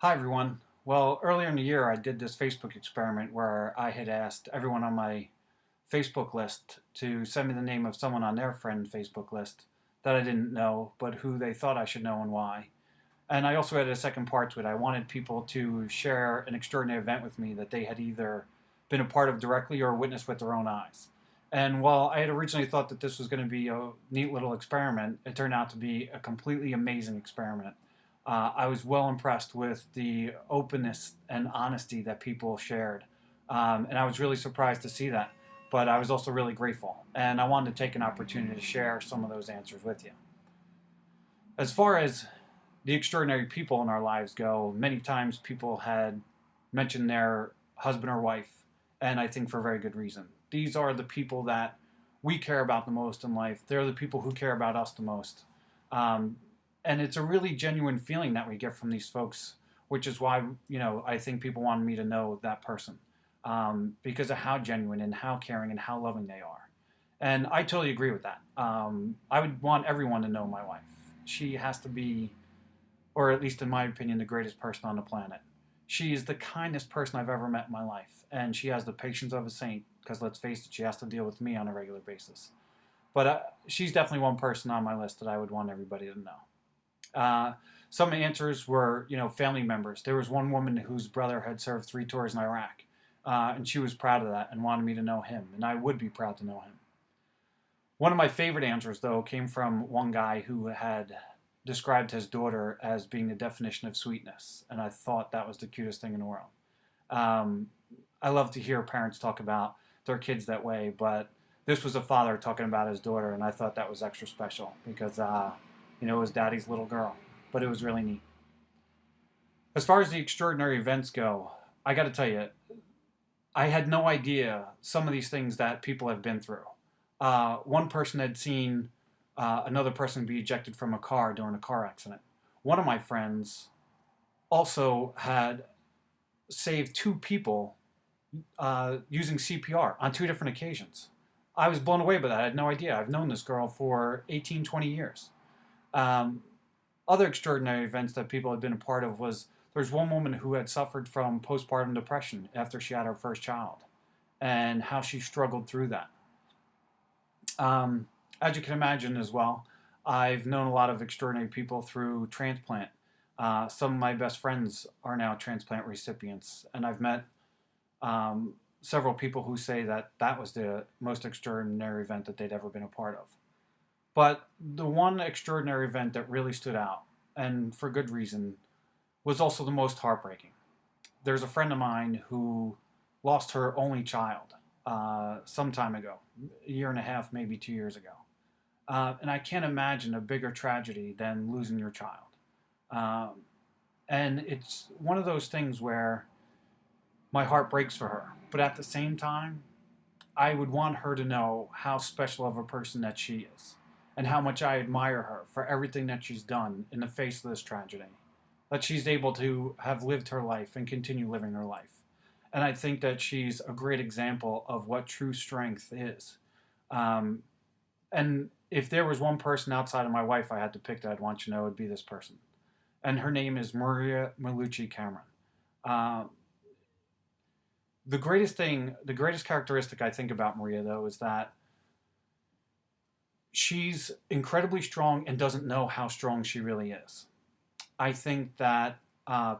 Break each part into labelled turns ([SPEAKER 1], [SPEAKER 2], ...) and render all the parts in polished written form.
[SPEAKER 1] Hi, everyone. Well, earlier in the year, I did this Facebook experiment where I had asked everyone on my Facebook list to send me the name of someone on their friend Facebook list that I didn't know, but who they thought I should know and why. And I also added a second part to it. I wanted people to share an extraordinary event with me that they had either been a part of directly or witnessed with their own eyes. And while I had originally thought that this was going to be a neat little experiment, it turned out to be a completely amazing experiment. I was well impressed with the openness and honesty that people shared. And I was really surprised to see that. But I was also really grateful. And I wanted to take an opportunity to share some of those answers with you. As far as the extraordinary people in our lives go, many times people had mentioned their husband or wife, and I think for very good reason. These are the people that we care about the most in life. They're the people who care about us the most. Um, and it's a really genuine feeling that we get from these folks, which is why, I think people wanted me to know that person because of how genuine and how caring and how loving they are. And I totally agree with that. I would want everyone to know my wife. She has to be, or at least in my opinion, the greatest person on the planet. She is the kindest person I've ever met in my life, and she has the patience of a saint. Because let's face it, she has to deal with me on a regular basis. But she's definitely one person on my list that I would want everybody to know. Some answers were, family members. There was one woman whose brother had served 3 tours in Iraq, and she was proud of that and wanted me to know him, and I would be proud to know him. One of my favorite answers, though, came from one guy who had described his daughter as being the definition of sweetness, and I thought that was the cutest thing in the world. Um, I love to hear parents talk about their kids that way, but this was a father talking about his daughter, and I thought that was extra special because, it was daddy's little girl, but it was really neat. As far as the extraordinary events go, I got to tell you, I had no idea some of these things that people have been through. One person had seen another person be ejected from a car during a car accident. One of my friends also had saved 2 people using CPR on 2 different occasions. I was blown away by that. I had no idea. I've known this girl for 18, 20 years. Um, Other extraordinary events that people had been a part of was there's one woman who had suffered from postpartum depression after she had her first child and how she struggled through that. As you can imagine as well, I've known a lot of extraordinary people through transplant. Some of my best friends are now transplant recipients, and I've met several people who say that that was the most extraordinary event that they'd ever been a part of. But the one extraordinary event that really stood out, and for good reason, was also the most heartbreaking. There's a friend of mine who lost her only child some time ago, a year and a half, maybe 2 years ago. And I can't imagine a bigger tragedy than losing your child. Um, and it's one of those things where my heart breaks for her. But at the same time, I would want her to know how special of a person that she is and how much I admire her for everything that she's done in the face of this tragedy. That she's able to have lived her life and continue living her life. And I think that she's a great example of what true strength is. Um, and if there was one person outside of my wife I had to pick that I'd want you to know, it would be this person. And her name is Maria Malucci Cameron. Um, the greatest characteristic I think about Maria, though, is that she's incredibly strong and doesn't know how strong she really is. I think that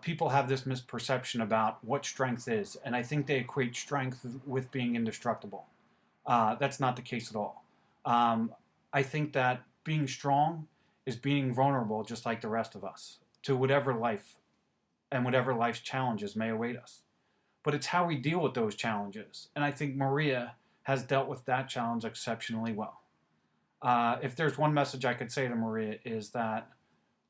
[SPEAKER 1] people have this misperception about what strength is, and I think they equate strength with being indestructible. That's not the case at all. Um, I think that being strong is being vulnerable, just like the rest of us, to whatever life and whatever life's challenges may await us. But it's how we deal with those challenges, and I think Maria has dealt with that challenge exceptionally well. If there's one message I could say to Maria is that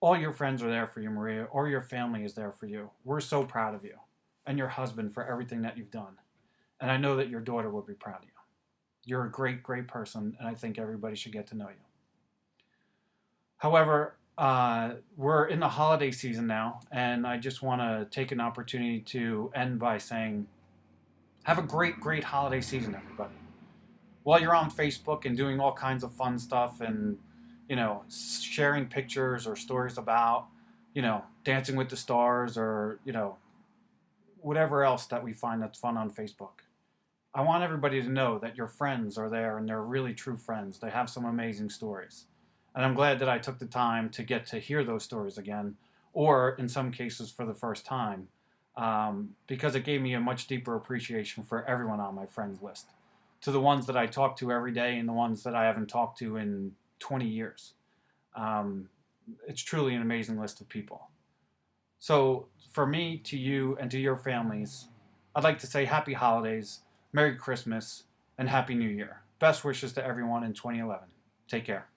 [SPEAKER 1] all your friends are there for you, Maria. All your family is there for you. We're so proud of you and your husband for everything that you've done. And I know that your daughter will be proud of you. You're a great, great person, and I think everybody should get to know you. However, we're in the holiday season now, and I just want to take an opportunity to end by saying, have a great, great holiday season, everybody. While you're on Facebook and doing all kinds of fun stuff and sharing pictures or stories about Dancing with the Stars, or, whatever else that we find that's fun on Facebook. I want everybody to know that your friends are there and they're really true friends. They have some amazing stories. And I'm glad that I took the time to get to hear those stories again, or in some cases for the first time, because it gave me a much deeper appreciation for everyone on my friends list, to the ones that I talk to every day and the ones that I haven't talked to in 20 years. Um, it's truly an amazing list of people. So, for me, to you, and to your families, I'd like to say happy holidays, Merry Christmas, and Happy New Year. Best wishes to everyone in 2011. Take care.